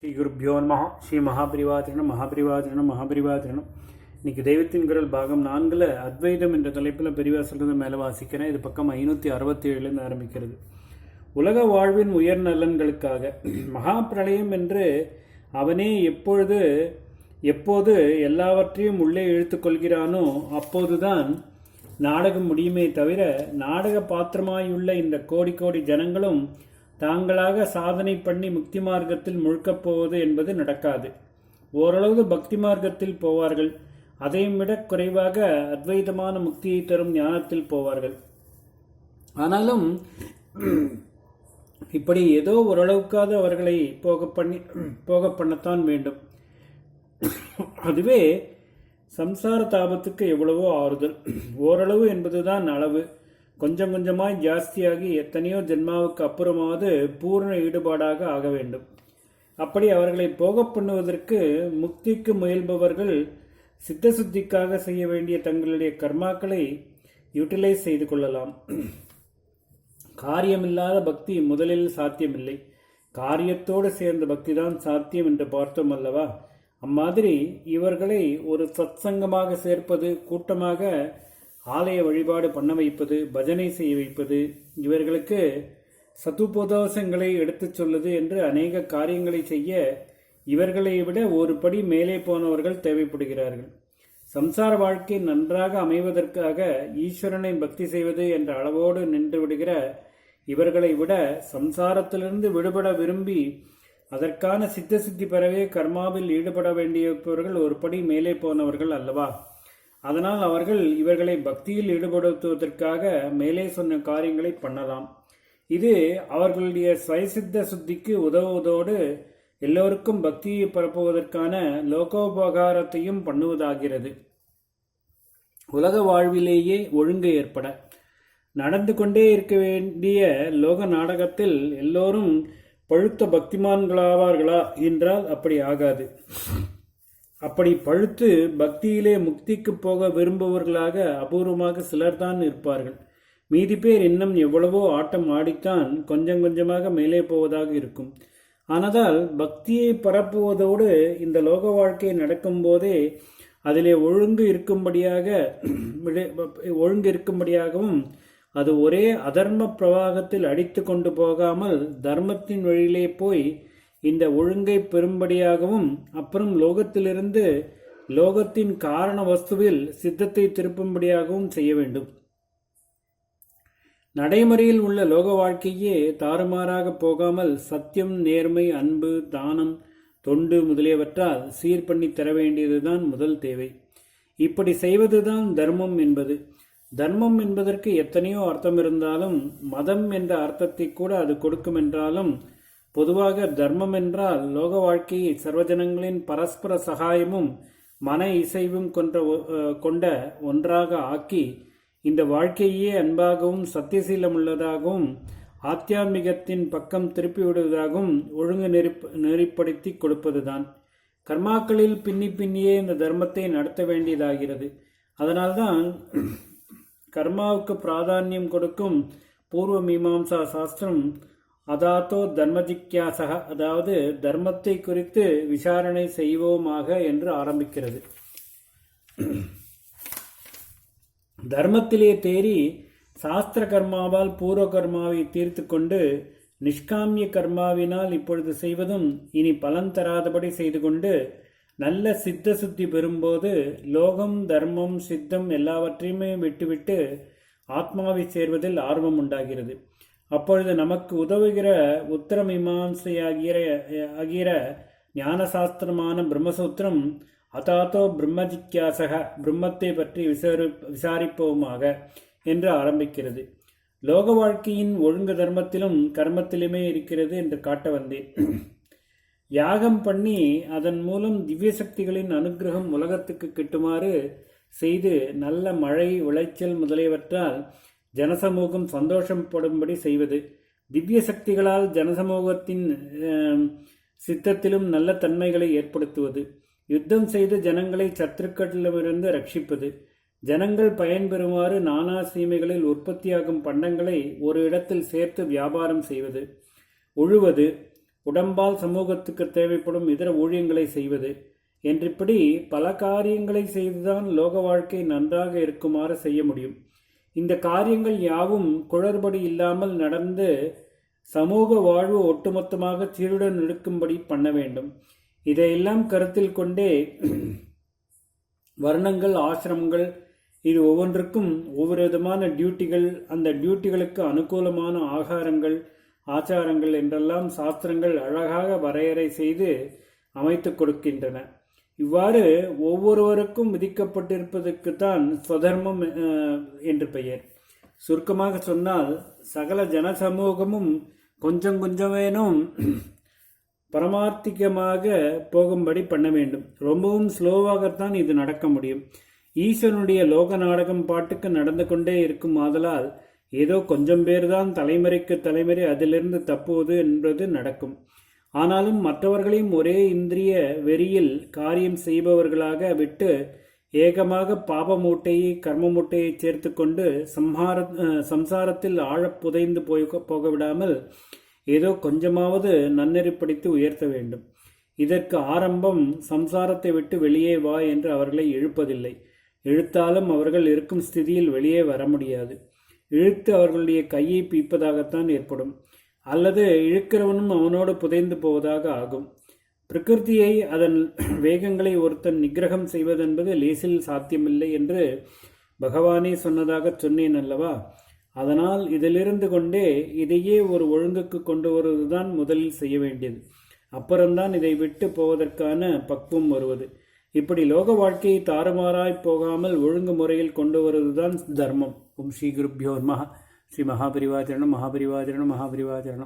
ஸ்ரீ குருப்பியோ நமஹ. ஸ்ரீ மகாபிரிவாச்சரணம். இன்னைக்கு தெய்வத்தின் குரல் பாகம் 4 அத்வைதம் என்ற தலைப்பில் பெரிவா சொல்றது மேலே வாசிக்கிறேன். இது பக்கம் 567 ஆரம்பிக்கிறது. உலக வாழ்வின் உயர் நலன்களுக்காக மகா பிரளயம் என்று அவனே எப்போது எல்லாவற்றையும் உள்ளே இழுத்து கொள்கிறானோ அப்போதுதான் நாடகம் முடியுமே தவிர, நாடக பாத்திரமாயுள்ள இந்த கோடி கோடி ஜனங்களும் தாங்களாக சாதனை பண்ணி முக்தி மார்க்கத்தில் முழுக்கப் போவது என்பது நடக்காது. ஓரளவு பக்தி மார்க்கத்தில் போவார்கள். அதையும் விட குறைவாக அத்வைதமான முக்தியை தரும் ஞானத்தில் போவார்கள். ஆனாலும் இப்படி ஏதோ ஓரளவுக்காவது அவர்களை போக பண்ணத்தான் வேண்டும். அதுவே சம்சார தாபத்துக்கு எவ்வளவோ ஆறுதல். ஓரளவு என்பதுதான் அளவு. கொஞ்சம் கொஞ்சமாய் ஜாஸ்தியாகி எத்தனையோ ஜென்மாவுக்கு அப்புறமாவது பூர்ண ஈடுபாடாக ஆக வேண்டும். அப்படி அவர்களை போக பண்ணுவதற்கு முக்திக்கு முயல்பவர்கள் சித்த சுத்திக்காக செய்ய வேண்டிய தங்களுடைய கர்மாக்களை யூட்டிலைஸ் செய்து கொள்ளலாம். காரியமில்லாத பக்தி முதலில் சாத்தியமில்லை. காரியத்தோடு சேர்ந்த பக்தி தான் சாத்தியம் என்று பார்த்தோம் அல்லவா? அம்மாதிரி இவர்களை ஒரு சத்சங்கமாக சேர்ப்பது, கூட்டமாக ஆலய வழிபாடு பண்ண வைப்பது, பஜனை செய்ய வைப்பது, இவர்களுக்கு சத்துபோதோசங்களை எடுத்துச் சொல்லுது என்று அநேக காரியங்களை செய்ய இவர்களை விட ஒரு படி மேலே போனவர்கள் தேவைப்படுகிறார்கள். சம்சார வாழ்க்கை நன்றாக அமைவதற்காக ஈஸ்வரனை பக்தி செய்வது என்ற அளவோடு நின்று விடுகிற இவர்களை விட சம்சாரத்திலிருந்து விடுபட விரும்பி அதற்கான சித்த சித்தி பெறவே கர்மாவில் ஈடுபட வேண்டியவர்கள் ஒரு படி மேலே போனவர்கள் அல்லவா? அதனால் அவர்கள் இவர்களை பக்தியில் ஈடுபடுத்துவதற்காக மேலே சொன்ன காரியங்களை பண்ணலாம். இது அவர்களுடைய சுயசித்த சுத்திக்கு உதவுவதோடு எல்லோருக்கும் பக்தியை பரப்புவதற்கான லோகோபகாரத்தையும் பண்ணுவதாகிறது. உலக வாழ்விலேயே ஒழுங்கு ஏற்பட நடந்து கொண்டே இருக்க வேண்டிய லோக நாடகத்தில் எல்லோரும் பழுத்த பக்திமான்களாவார்களா என்றால் அப்படி ஆகாது. அப்படி பழுத்து பக்தியிலே முக்திக்கு போக விரும்புவர்களாக அபூர்வமாக சிலர்தான் இருப்பார்கள். மீதி பேர் இன்னும் எவ்வளவோ ஆட்டம் ஆடித்தான் கொஞ்சம் கொஞ்சமாக மேலே போவதாக இருக்கும். ஆனதால் பக்தியை பரப்புவதோடு இந்த லோக வாழ்க்கை நடக்கும் போதே அதிலே ஒழுங்கு இருக்கும்படியாகவும் அது ஒரே அதர்ம பிரவாகத்தில் அடித்து கொண்டு போகாமல் தர்மத்தின் வழியிலே போய் இந்த ஒழுங்கை பெறும்படியாகவும், அப்புறம் லோகத்திலிருந்து லோகத்தின் காரண வஸ்துவில் சித்தத்தை திருப்பும்படியாகவும் செய்ய வேண்டும். நடைமுறையில் உள்ள லோக வாழ்க்கையே தாறுமாறாக போகாமல் சத்தியம், நேர்மை, அன்பு, தானம், தொண்டு முதலியவற்றால் சீர் பண்ணி தர வேண்டியதுதான் முதல் தேவை. இப்படி செய்வதுதான் தர்மம் என்பது. தர்மம் என்பதற்கு எத்தனையோ அர்த்தம் இருந்தாலும், மதம் என்ற அர்த்தத்தை கூட அது கொடுக்கும் என்றாலும், பொதுவாக தர்மம் என்றால் லோக வாழ்க்கையை சர்வஜனங்களின் பரஸ்பர சகாயமும் மன இசைவும் கொண்ட ஒன்றாக ஆக்கி இந்த வாழ்க்கையே அன்பாகவும் சத்தியசீலமுள்ளதாகவும் ஆத்தியாத்மிகத்தின் பக்கம் திருப்பிவிடுவதாகவும் ஒழுங்கு நெறிப்படுத்தி கொடுப்பதுதான். கர்மாக்களில் பின்னியே இந்த தர்மத்தை நடத்த வேண்டியதாகிறது. அதனால்தான் கர்மாவுக்கு பிராதானியம் கொடுக்கும் பூர்வ மீமாம்சா சாஸ்திரம் அதாத்தோ தர்மஜிக்யாசக, அதாவது தர்மத்தை குறித்து விசாரணை செய்வோமாக என்று ஆரம்பிக்கிறது. தர்மத்திலே தேறி சாஸ்திர கர்மாவால் பூர்வ கர்மாவை தீர்த்து கொண்டு நிஷ்காமிய கர்மாவினால் இப்பொழுது செய்வதும் இனி பலன் தராதபடி செய்து கொண்டு நல்ல சித்த சுத்தி பெறும்போது லோகம், தர்மம், சித்தம் எல்லாவற்றையுமே விட்டுவிட்டு ஆத்மாவை சேர்வதில் ஆர்வம் உண்டாகிறது. அப்பொழுது நமக்கு உதவுகிற உத்தர மீமாம்சையாகிற ஞானசாஸ்திரமான பிரம்மசூத்திரம் அதாத்தோ பிரம்மஜிக்யாசக, பிரம்மத்தை பற்றி விசாரிப்போமாக என்று ஆரம்பிக்கிறது. லோக வாழ்க்கையின் ஒழுங்கு தர்மத்திலும் கர்மத்திலுமே இருக்கிறது என்று காட்ட வந்தேன். யாகம் பண்ணி அதன் மூலம் திவ்ய சக்திகளின் அனுகிரகம் உலகத்துக்கு கிட்டுமாறு செய்து நல்ல மழை, விளைச்சல் முதலியவற்றால் ஜனசமூகம் சந்தோஷப்படும்படி செய்வது, திவ்ய சக்திகளால் ஜனசமூகத்தின் சித்தத்திலும் நல்ல தன்மைகளை ஏற்படுத்துவது, யுத்தம் செய்து ஜனங்களை சத்துருக்களிடமிருந்து ரட்சிப்பது, ஜனங்கள் பயன்பெறுமாறு நானா சீமைகளில் உற்பத்தியாகும் பண்டங்களை ஒரு இடத்தில் சேர்த்து வியாபாரம் செய்வது, உழுவது, உடம்பால் சமூகத்துக்கு தேவைப்படும் இதர ஊழியங்களை செய்வது என்றிப்படி பல காரியங்களை செய்துதான் லோக வாழ்க்கை நன்றாக இருக்குமாறு செய்ய முடியும். இந்த காரியங்கள் யாவும் குளறுபடி இல்லாமல் நடந்து சமூக வாழ்வு ஒட்டுமொத்தமாக சீருடன் இருக்கும்படி பண்ண வேண்டும். இதையெல்லாம் கருத்தில் கொண்டே வர்ணங்கள், ஆசிரமங்கள், இது ஒவ்வொன்றுக்கும் ஒவ்வொரு விதமான டியூட்டிகள், அந்த டியூட்டிகளுக்கு அனுகூலமான ஆகாரங்கள், ஆச்சாரங்கள் என்றெல்லாம் சாஸ்திரங்கள் அழகாக வரையறை செய்து அமைத்து கொடுக்கின்றன. இவ்வாறு ஒவ்வொருவருக்கும் விதிக்கப்பட்டிருப்பதற்குத்தான் ஸ்வதர்மம் என்று பெயர். சுருக்கமாக சொன்னால் சகல ஜனசமூகமும் கொஞ்சம் கொஞ்சமேனும் பரமார்த்திகமாக போகும்படி பண்ண வேண்டும். ரொம்பவும் ஸ்லோவாகத்தான் இது நடக்க முடியும். ஈஸ்வரனுடைய லோக நாடகம் பாட்டுக்கு நடந்து கொண்டே இருக்கும் ஆதலால் ஏதோ கொஞ்சம் பேர்தான் தலைமுறைக்கு தலைமுறை அதிலிருந்து தப்புவது என்பது நடக்கும். ஆனாலும் மற்றவர்களையும் ஒரே இந்திரிய வெறியில் காரியம் செய்பவர்களாக விட்டு ஏகமாக பாப மூட்டையை, கர்ம மூட்டையை சேர்த்து கொண்டு சம்சாரத்தில் ஆழப் புதைந்து போக விடாமல் ஏதோ கொஞ்சமாவது நன்னெறிப்படுத்தி உயர்த்த வேண்டும். இதற்கு ஆரம்பம் சம்சாரத்தை விட்டு வெளியே வா என்று அவர்களை இழுப்பதில்லை. இழுத்தாலும் அவர்கள் இருக்கும் ஸ்திதியில் வெளியே வர முடியாது. இழுத்து அவர்களுடைய கையை பீப்பதாகத்தான் ஏற்படும். அல்லது இழுக்கிறவனும் அவனோடு புதைந்து போவதாக ஆகும். பிரகிருதியை, அதன் வேகங்களை ஒருத்தன் நிகிரகம் செய்வதென்பது லேசில் சாத்தியமில்லை என்று பகவானே சொன்னதாக சொன்னேன் அல்லவா? அதனால் இதிலிருந்து கொண்டே இதையே ஒரு ஒழுங்குக்கு கொண்டு வருவதுதான் முதலில் செய்ய வேண்டியது. அப்புறம்தான் இதை விட்டு போவதற்கான பக்குவம் வருவது. இப்படி லோக வாழ்க்கையை தாறுமாறாய் போகாமல் ஒழுங்கு முறையில் கொண்டு வருவதுதான் தர்மம். ஓம் ஸ்ரீ குருப்யோ நமஹ. ஸ்ரீ மகாபரிவாச்சரணம், மகாபரிவாச்சரணம், மகாபரிவாச்சரணம்.